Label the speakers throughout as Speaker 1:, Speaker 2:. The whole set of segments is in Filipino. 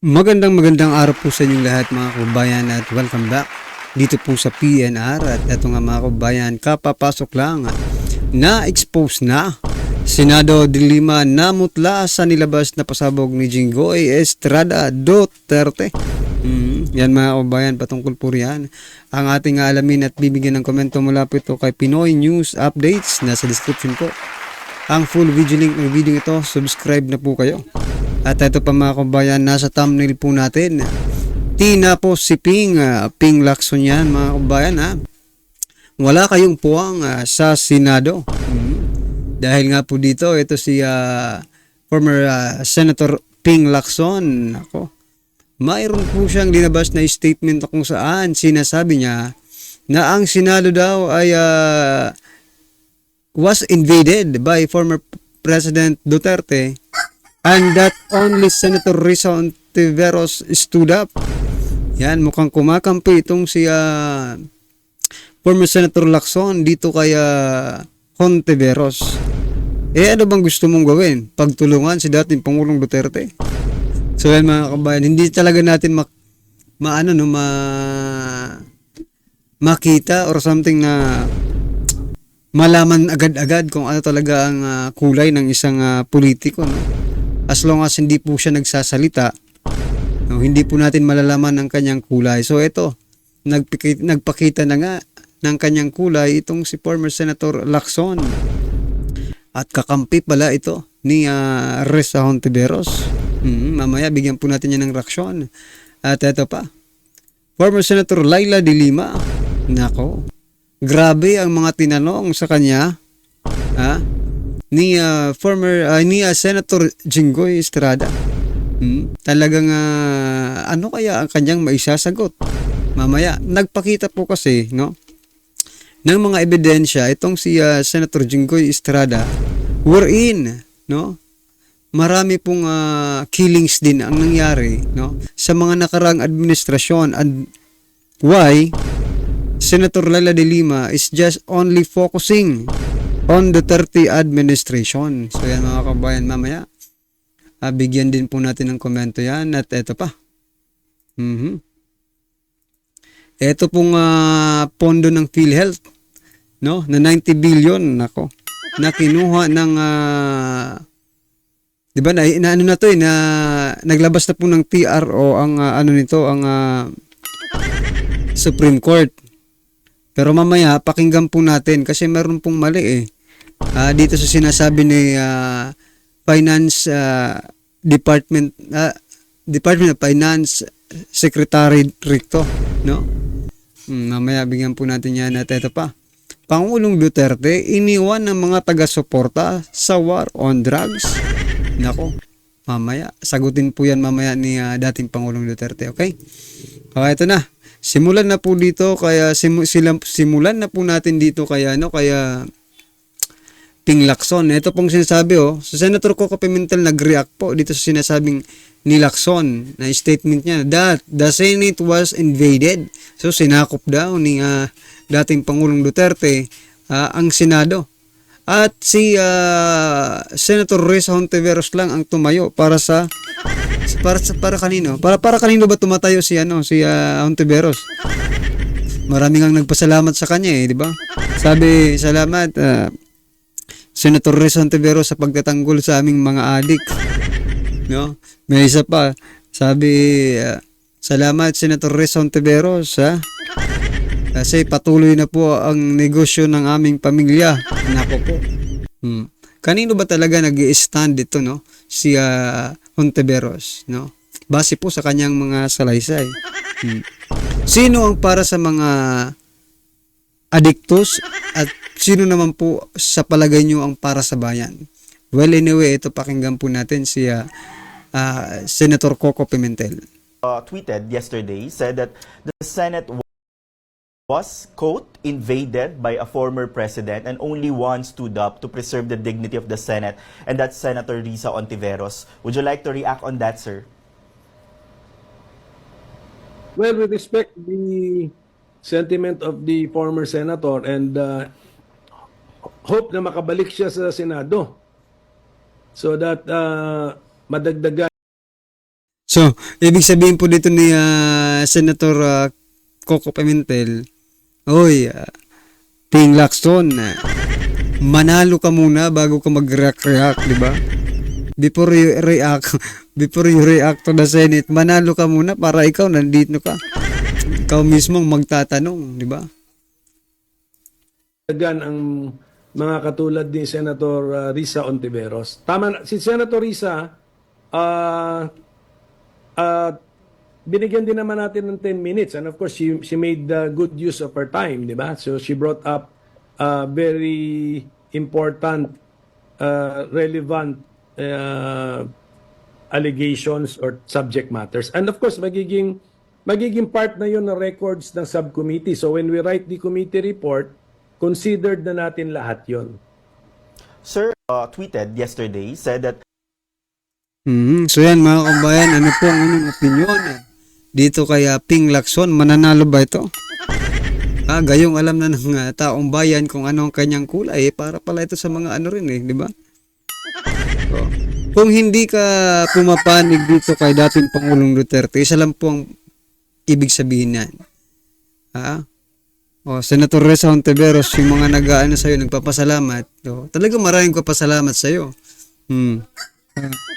Speaker 1: Magandang araw po sa inyong lahat mga kababayan at welcome back dito po sa PNR. At ito nga mga kababayan, kapapasok lang na expose na Senado de Lima na mutla sa nilabas na pasabog ni Jinggoy Estrada Duterte. Yan mga kababayan, patungkol po riyan ang ating alamin at bibigyan ng komento mula po ito kay Pinoy News Updates. Nasa description po ang full video link ng video ito. Subscribe na po kayo. At ito pa mga kababayan, nasa thumbnail po natin. Tina po si Ping Lacson yan mga kababayan ha. Wala kayong puwang sa Senado. Dahil nga po dito, ito si former Senator Ping Lacson. Ako, mayroon po siyang linabas na statement kung saan sinasabi niya na ang Senado daw ay was invaded by former President Duterte. And that only Senator Risa Hontiveros stood up. Yan, mukhang kumakampi itong si former Senator Lacson dito kay Hontiveros. Ano bang gusto mong gawin? Pagtulungan si dating Pangulong Duterte? So yan mga kabayan, hindi talaga natin makita or something na malaman agad-agad kung ano talaga ang kulay ng isang politiko, no? As long as hindi po siya nagsasalita, no, hindi po natin malalaman ang kanyang kulay. So ito, nagpakita na nga ng kanyang kulay itong si former Senator Lacson. At kakampi pala ito ni Risa Hontiveros. Mamaya bigyan po natin yan ng reaksyon. At ito pa, former Senator Laila de Lima. Nako, grabe ang mga tinanong sa kanya. Ni Senator Jinggoy Estrada. Talagang ano kaya ang kanyang maisasagot? Mamaya nagpakita po kasi, no, ng mga ebidensya itong si Senator Jinggoy Estrada wherein, no, marami pong killings din ang nangyari, no, sa mga nakaraang administrasyon. And why Senator Laila de Lima is just only focusing on the Duterte administration. So yan mga kabayan, mamaya bigyan din po natin ng komento yan. At eto pa, eto pong pondo ng PhilHealth, no, na 90 billion, nako, na kinuha ng di ba na ano na to na naglabas na po ng TRO ang ano nito, ang Supreme Court. Pero mamaya pakinggan po natin kasi meron pong mali dito sa sinasabi ni Finance Department of Finance Secretary Ricto, no? Mamaya bigyan po natin yan. At ito pa, Pangulong Duterte iniwan ng mga taga-suporta sa war on drugs. Nako, mamaya sagutin po yan mamaya ni dating Pangulong Duterte, okay? Okay, ito na. Simulan na po dito kaya simulan na po natin dito kaya kaya Ping Lacson. Ito pong sinasabi sa Senator Coco Pimentel nag-react po dito sa sinasabing ni Lacson na statement niya that the Senate was invaded. So sinakop daw ni dating Pangulong Duterte ang Senado. At si Senator Risa Hontiveros lang ang tumayo para kanino? Para kanino ba tumatayo si Hontiveros? Maraming ang nagpasalamat sa kanya di ba? Sabi, salamat Senator Risa Hontiveros sa pagtatanggol sa aming mga adik. No? May isa pa. Sabi, salamat Senator Risa Hontiveros kasi patuloy na po ang negosyo ng aming pamilya. Nako po. Kanino ba talaga nag-i-stand dito, no? Si Hontiveros, no? Base po sa kanyang mga salaysay. Sino ang para sa mga adiktos at sino naman po sa palagay nyo ang para sa bayan? Well, anyway, ito pakinggan po natin si Senator Coco Pimentel.
Speaker 2: Tweeted yesterday, said that the Senate was, quote, invaded by a former president and only one stood up to preserve the dignity of the Senate, and that's Senator Risa Hontiveros. Would you like to react on that, sir?
Speaker 3: Well, we respect the sentiment of the former senator and hope na makabalik siya sa Senado so that madagdagan
Speaker 1: So, ibig sabihin po dito ni Senator Coco Pimentel, oy, Ping Lacson, manalo ka muna bago ka mag-react, di ba? Before you react to the Senate, manalo ka muna para ikaw nandito ka. Ikaw mismo magtatanong, di ba?
Speaker 3: Dagan ang mga katulad ni Senator Risa Ontiveros. Tama, si Senator Risa, binigyan din naman natin ng 10 minutes. And of course, she made good use of her time, di ba? So she brought up very important, relevant allegations or subject matters. And of course, magiging part na yun ng records ng subcommittee. So when we write the committee report, considered na natin lahat yon.
Speaker 2: Sir tweeted yesterday, said that
Speaker 1: So yan mga kabayan, ano po ang inyong opinion dito kay Ping Lacson? Mananalo ba ito? Gayong alam na ng taong bayan kung ano ang kanyang kulay, para pala ito sa mga ano rin di ba? So, kung hindi ka pumapanig dito kay dating Pangulong Duterte, isa lang po ang ibig sabihin yan. Senator Risa Ontiveros, yung mga nag-aano sa'yo, nagpapasalamat. Talaga maraming papasalamat sa'yo.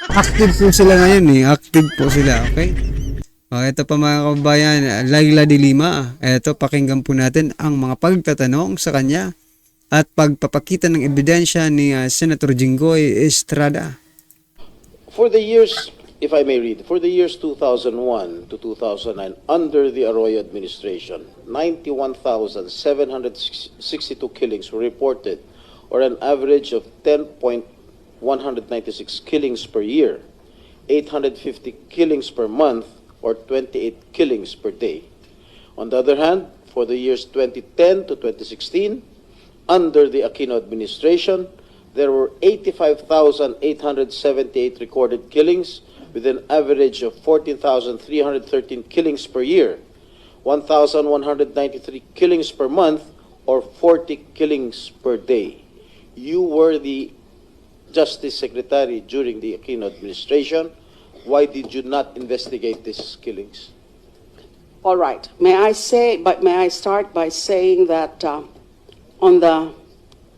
Speaker 1: Active po sila ngayon Active po sila, okay? Ito pa mga kabayan, Laila de Lima. Ito, pakinggan po natin ang mga pagtatanong sa kanya at pagpapakita ng ebidensya ni Senator Jinggoy Estrada.
Speaker 4: For the years, if I may read, for the years 2001 to 2009, under the Arroyo administration, 91,762 killings were reported, or an average of 10.196 killings per year, 850 killings per month, or 28 killings per day. On the other hand, for the years 2010 to 2016, under the Aquino administration, there were 85,878 recorded killings, with an average of 14,313 killings per year, 1,193 killings per month, or 40 killings per day. You were the Justice Secretary during the Aquino administration. Why did you not investigate these killings?
Speaker 5: All right. May I start by saying that on the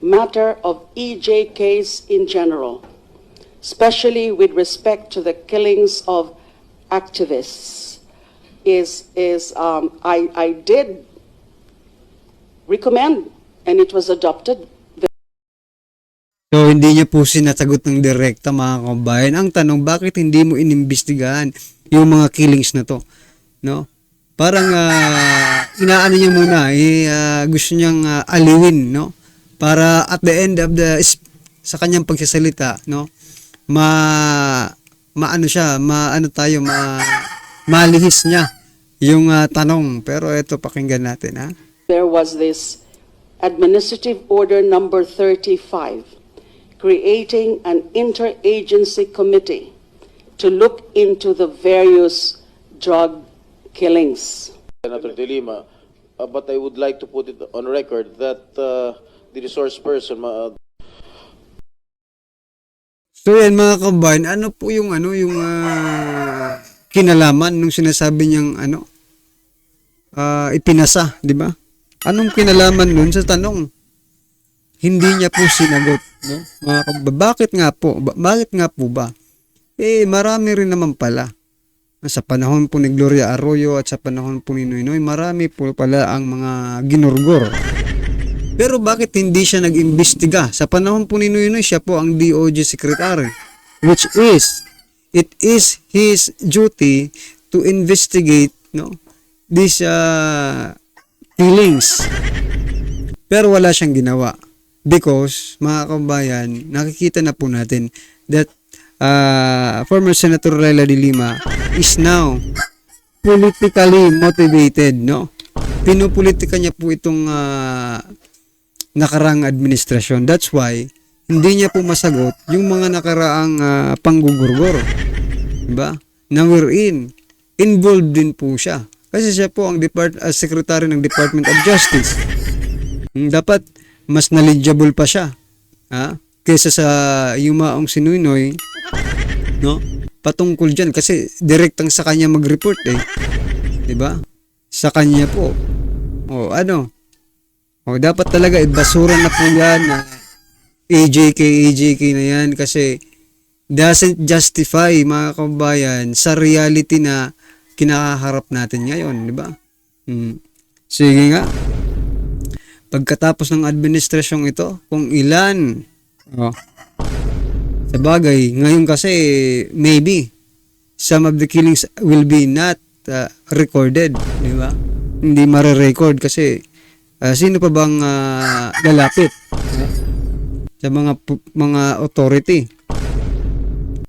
Speaker 5: matter of EJ case in general, especially with respect to the killings of activists, I did recommend, and it was adopted.
Speaker 1: So, hindi niya po sinasagot ng direkta mga kabayan. Ang tanong, bakit hindi mo inimbestigahan yung mga killings na to? No? Parang inaano niya muna, gusto niyang aliwin, no? Para at the end of sa kanyang pagsasalita, no? Malihis niya yung tanong. Pero ito, pakinggan natin,
Speaker 5: There was this Administrative Order number 35, creating an interagency committee to look into the various drug killings.
Speaker 4: Senator De Lima, but I would like to put it on record that the resource person...
Speaker 1: So yan mga kabayan, ano po yung kinalaman nung sinasabi niyang ipinasa, di ba? Anong kinalaman nun sa tanong? Hindi niya po sinagot, no? Mga kabayan, bakit nga po ba? Marami rin naman pala. Sa panahon po ni Gloria Arroyo at sa panahon po ni Noynoy, marami po pala ang mga ginurgor. Pero bakit hindi siya nag-imbestiga? Sa panahon po ni Noynoy, siya po ang DOJ Secretary, which is, it is his duty to investigate, no, these killings. Pero wala siyang ginawa. Because, mga kabayan, nakikita na po natin that former Senator Laila de Lima is now politically motivated, no? Pinupolitika niya po itong nakaraang administrasyon. That's why hindi niya po masagot yung mga nakaraang panggugurgor. Diba? Na wherein involved din po siya. Kasi siya po ang Secretary ng Department of Justice. Dapat mas knowledgeable pa siya. Kaysa sa yumaong si Noynoy, no? patungkol dyan kasi direktang sa kanya mag-report eh. 'Di ba? Sa kanya po. O ano? O dapat talaga basura na po yan. AJK na yan kasi doesn't justify mga kabayan sa reality na kinakaharap natin ngayon, 'di ba? Sige nga. Pagkatapos ng administrasyong ito, kung ilan sa bagay, ngayon kasi maybe some of the killings will be not recorded, di ba? Hindi mare-record kasi sino pa bang lalapit sa mga authority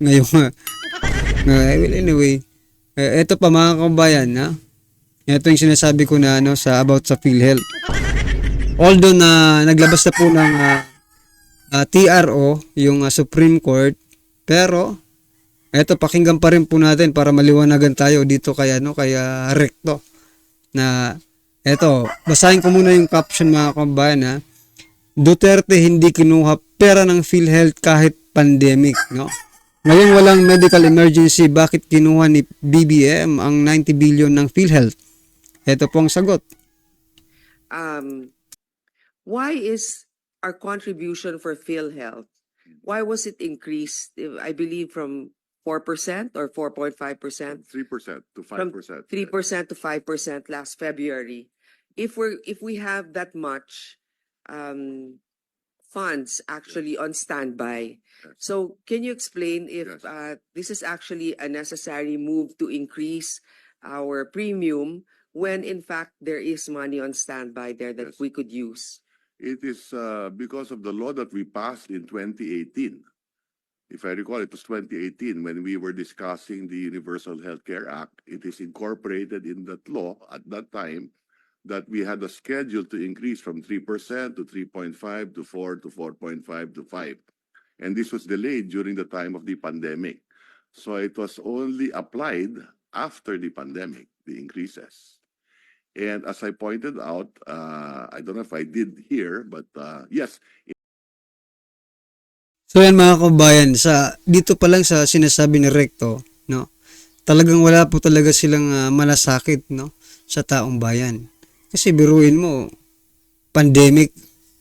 Speaker 1: ngayon. Well, anyway, ito pa mga kabayan, ito yung sinasabi ko na about sa PhilHealth. Although na naglabas na po ng TRO, yung Supreme Court, pero eto pakinggan pa rin po natin para maliwanagan tayo dito kaya Recto. Na eto, basahin ko muna yung caption mga kabayan. Duterte hindi kinuha pera ng PhilHealth kahit pandemic, no? Ngayon walang medical emergency, bakit kinuha ni BBM ang 90 billion ng PhilHealth? Ito po ang sagot.
Speaker 6: Why is our contribution for PhilHealth, why was it increased, I believe, from 4% or 4.5%?
Speaker 7: 3% to 5%.
Speaker 6: From 3% to 5% last February. If we have that much funds actually on standby, so can you explain if this is actually a necessary move to increase our premium when in fact there is money on standby there that we could use?
Speaker 7: It is because of the law that we passed in 2018. If I recall, it was 2018 when we were discussing the Universal Healthcare Act. It is incorporated in that law at that time that we had a schedule to increase from 3% to 3.5 to 4 to 4.5 to 5. And this was delayed during the time of the pandemic. So it was only applied after the pandemic, the increases. And as I pointed out, I don't know if I did here, but yes.
Speaker 1: So yan mga kabayan, dito pa lang sa sinasabi ni Recto, no? Talagang wala po talaga silang malasakit, no, sa taong bayan. Kasi biruin mo,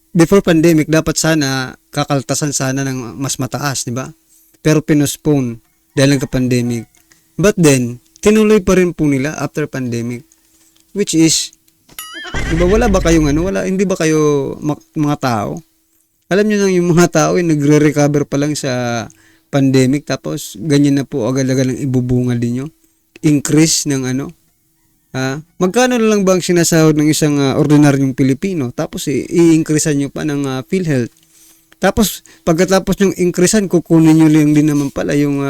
Speaker 1: before pandemic dapat sana kakaltasan sana ng mas mataas, di ba? Pero pinospone dahil nagka-pandemic. But then, tinuloy pa rin po nila after pandemic. Which is, diba, wala ba kayong hindi ba kayo mga tao? Alam niyo nang yung mga tao nagre-recover pa lang sa pandemic tapos ganyan na po agad-agad ang ibubunga din nyo. Increase ng magkano na lang ba ang sinasahod ng isang ordinaryong Pilipino? Tapos i-increasean nyo pa ng PhilHealth. Tapos pagkatapos yung increasean, kukunin nyo lang din naman pala yung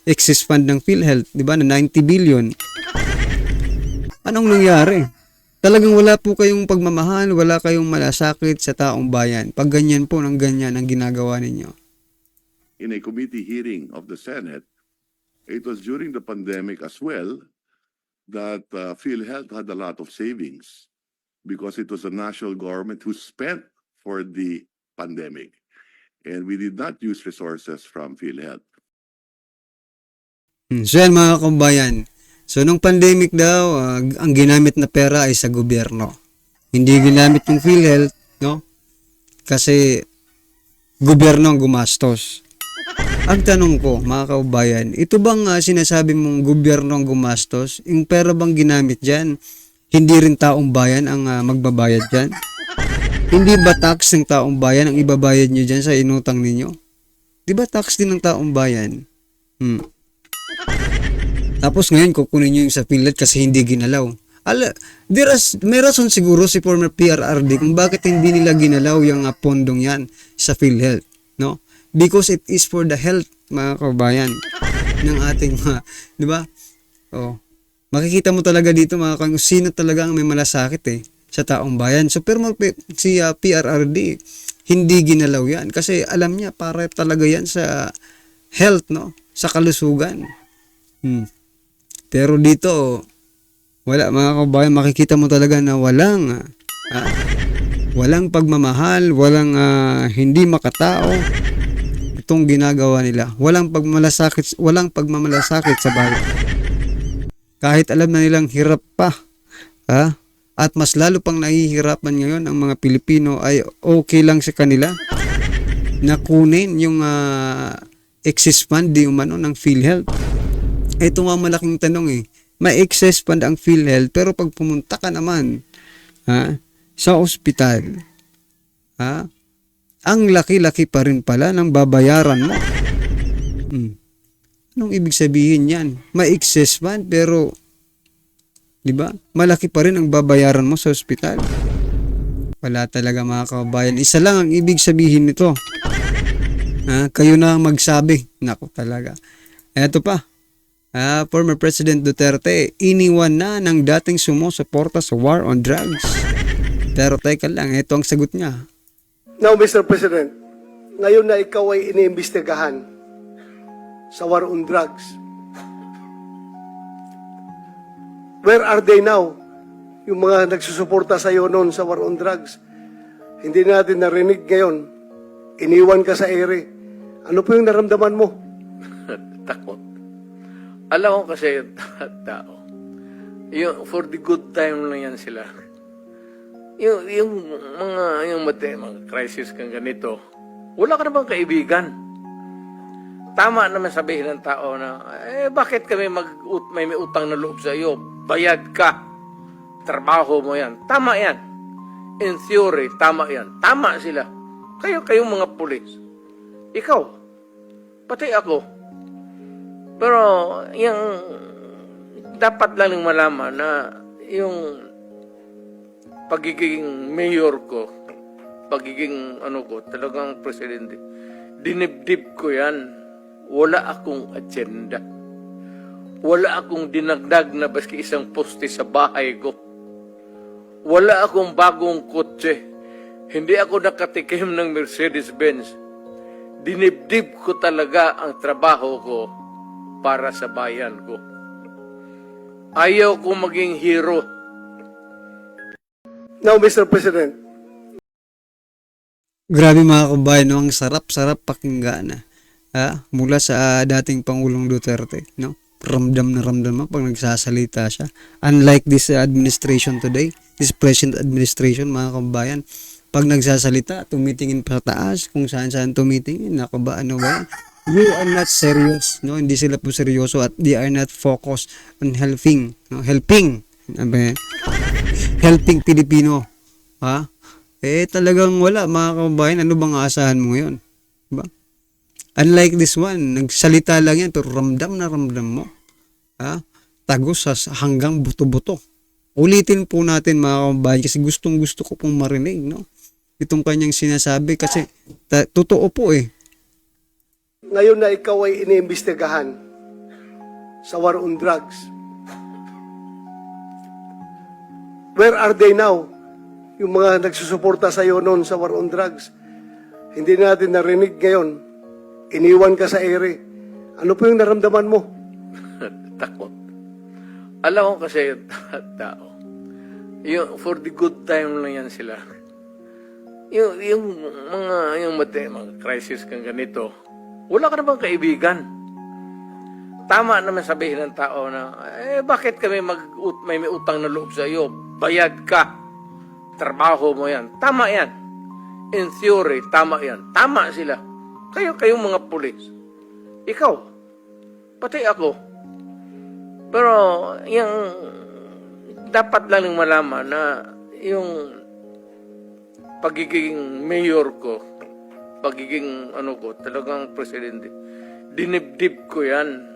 Speaker 1: excess fund ng PhilHealth, di ba, na 90 billion. Anong nangyari? Talagang wala po kayong pagmamahal, wala kayong malasakit sa taong bayan. Pag ganyan po ng ganyan ang ginagawa ninyo.
Speaker 7: In a committee hearing of the Senate, it was during the pandemic as well that PhilHealth had a lot of savings because it was the national government who spent for the pandemic. And we did not use resources from PhilHealth.
Speaker 1: So yan mga kabayan. So, nung pandemic daw, ang ginamit na pera ay sa gobyerno. Hindi ginamit yung PhilHealth, no? Kasi, gobyerno ang gumastos. Ang tanong ko, mga kaubayan, ito bang sinasabi mong gobyerno ang gumastos? Yung pera bang ginamit dyan, hindi rin taong bayan ang magbabayad dyan? Hindi ba tax ng taong bayan ang ibabayad nyo dyan sa inutang ninyo? Di ba tax din ng taong bayan? Tapos ngayon, kukunin nyo yung sa PhilHealth kasi hindi ginalaw. May rason siguro si former PRRD kung bakit hindi nila ginalaw yung pondong yan sa PhilHealth, no? Because it is for the health, mga kabayan, ng ating, di ba? Makikita mo talaga dito, mga kung sino talaga ang may malasakit sa taong bayan. So, pero si PRRD, hindi ginalaw yan kasi alam niya, para talaga yan sa health, no? Sa kalusugan. Pero dito, wala mga kabayan, makikita mo talaga na walang pagmamahal, walang hindi makatao. itong ginagawa nila. Walang pagmamalasakit sa bayan. Kahit alam na nilang hirap pa, at mas lalo pang nahihirapan ngayon ang mga Pilipino, ay okay lang sa kanila na kunin yung excess fund di umano ng PhilHealth. Ito nga malaking tanong may excess fund ang PhilHealth, pero pag pumunta ka naman sa ospital, ang laki-laki pa rin pala ng babayaran mo. Anong ibig sabihin yan? May excess fund, pero di ba? Malaki pa rin ang babayaran mo sa ospital. Wala talaga mga kababayan. Isa lang ang ibig sabihin nito. Kayo na ang magsabi. Naku talaga. Eto pa. Former President Duterte, iniwan na ng dating sumusuporta sa war on drugs. Pero teka lang, ito ang sagot niya.
Speaker 8: Now, Mr. President, ngayon na ikaw ay iniimbestigahan sa war on drugs, where are they now? Yung mga nagsusuporta sa iyo noon sa war on drugs. Hindi natin narinig ngayon. Iniwan ka sa ere. Ano po yung naramdaman mo?
Speaker 9: Takot. Alam ko kasi tao. Yung for the good time lang yan sila. Yung mga crisis kang ganito, wala ka namang kaibigan. Tama naman sabihin ng tao na, bakit kami may utang na loob sa iyo? Bayad ka. Trabaho mo yan. Tama yan. In theory, tama yan. Tama sila. Kayong mga pulis. Ikaw. Pati ako. Pero, yung dapat lang malaman na yung pagiging mayor ko, pagiging talagang presidente, dinibdib ko yan. Wala akong agenda. Wala akong dinagdag na baski isang poste sa bahay ko. Wala akong bagong kotse. Hindi ako nakatikim ng Mercedes-Benz. Dinibdib ko talaga ang trabaho ko para sa bayan ko. Ayaw ko maging hero.
Speaker 8: Now, Mr. President,
Speaker 1: Grabe mga kabayan, ang sarap-sarap pakinggan mula sa dating Pangulong Duterte, no? Ramdam na ramdam mo pag nagsasalita siya. Unlike this administration today, this present administration, mga kabayan, pag nagsasalita, tumitingin pa sa taas, kung saan-saan tumitingin, ano ba yan? You are not serious, no? Hindi sila po seryoso at they are not focused on helping, no? Helping Pilipino, talagang wala, mga kabayan. Ano bang aasahan mo ngayon? Diba? Unlike this one, nagsalita lang yan, pero ramdam na ramdam mo. Tagos hanggang buto-buto. Ulitin po natin, mga kabayan, kasi gustong-gusto ko pong marinig, no? Itong kanyang sinasabi, kasi totoo po
Speaker 8: ngayon na ikaw ay iniimbestigahan sa war on drugs, where are they now? Yung mga nagsusuporta sa iyo noon sa war on drugs. Hindi natin narinig ngayon. Iniwan ka sa ere. Ano po yung naramdaman mo?
Speaker 9: Takot. Alam ko kasi tao. Yung for the good time lang yan sila. Yung mga crisis kang ganito, wala ka namang kaibigan. Tama naman sabihin ng tao na, bakit kami may utang na loob sa iyo? Bayad ka. Trabaho mo yan. Tama yan. In theory, tama yan. Tama sila. Kayong mga pulis. Ikaw. Pati ako. Pero, yung dapat lang malaman na yung pagiging mayor ko, pagiging talagang presidente, dinibdib ko yan.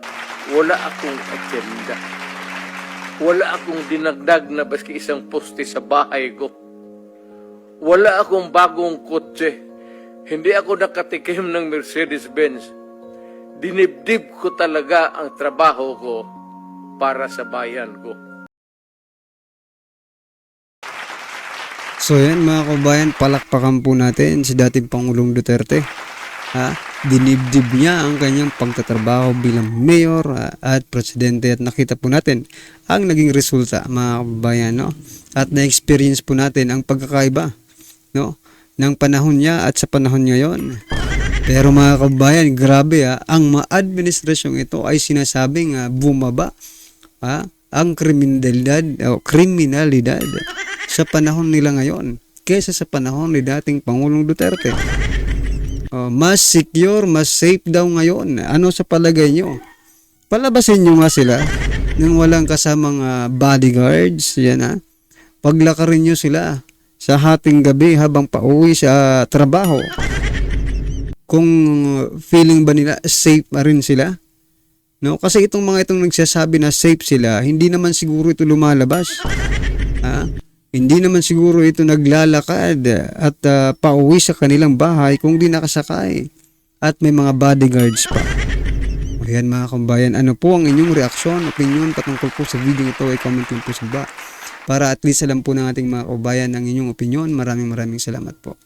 Speaker 9: Wala akong agenda. Wala akong dinagdag na baski isang poste sa bahay ko. Wala akong bagong kotse. Hindi ako nakatikim ng Mercedes-Benz. Dinibdib ko talaga ang trabaho ko para sa bayan ko.
Speaker 1: So yan mga kabayan, palakpakan po natin si dating Pangulong Duterte. Dinibdib niya ang kanyang pagtatrabaho bilang mayor at presidente, at nakita po natin ang naging resulta, mga kabayan, no? At na-experience po natin ang pagkakaiba, no, ng panahon niya at sa panahon ngayon. Pero mga kabayan, grabe ang administrasyong ito ay sinasabing bumaba ang kriminalidad sa panahon nila ngayon kaysa sa panahon ni dating Pangulong Duterte. Mas secure, mas safe daw ngayon. Ano sa palagay nyo? Palabasin nyo nga sila nang walang kasamang bodyguards. Yan paglakarin nyo sila sa hating gabi habang pauwi sa trabaho. Kung feeling ba nila safe pa rin sila? No, kasi itong mga itong nagsasabi na safe sila, hindi naman siguro ito lumalabas. Hindi naman siguro ito naglalakad at pauwi sa kanilang bahay kung di nakasakay at may mga bodyguards pa. Ayan mga kabayan, ano po ang inyong reaksyon, opinion patungkol po sa video ito ay comment po sa baba para at least alam po ng ating mga kabayan ang inyong opinion. Maraming salamat po.